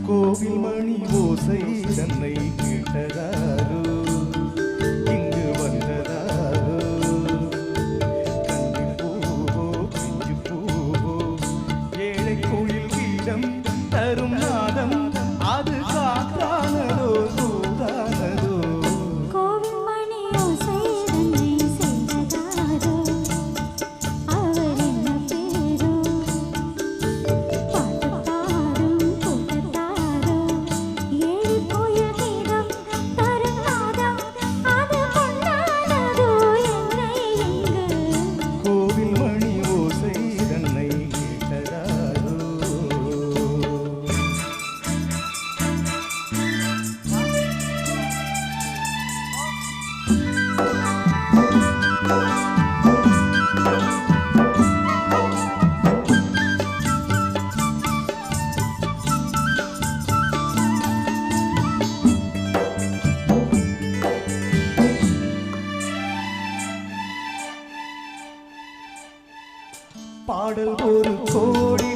கோவில் மணி ஓசை தன்னை கேட்டதாரோ இங்கு வந்ததாரோ கண்ணில் பூவோ பிஞ்சு பூவோ ஏழை கோயில் வீடம் தரும் நாதம் அது காத்தானதோ சூதானதோ கோவில் மணி ஓசை தன்னை செய்ததாரோ அவர் என்ன பேரோ பாட்டு பாடும் கூட்டத்தாரோ ஏழு கோயில் வீடம் தரும் நாதம் அது கொண்டாடதோ என்னை இங்கு கோவில் மணி ஓசை தன்னை கேட்டதாரோ பாடல் ஒரு கோடி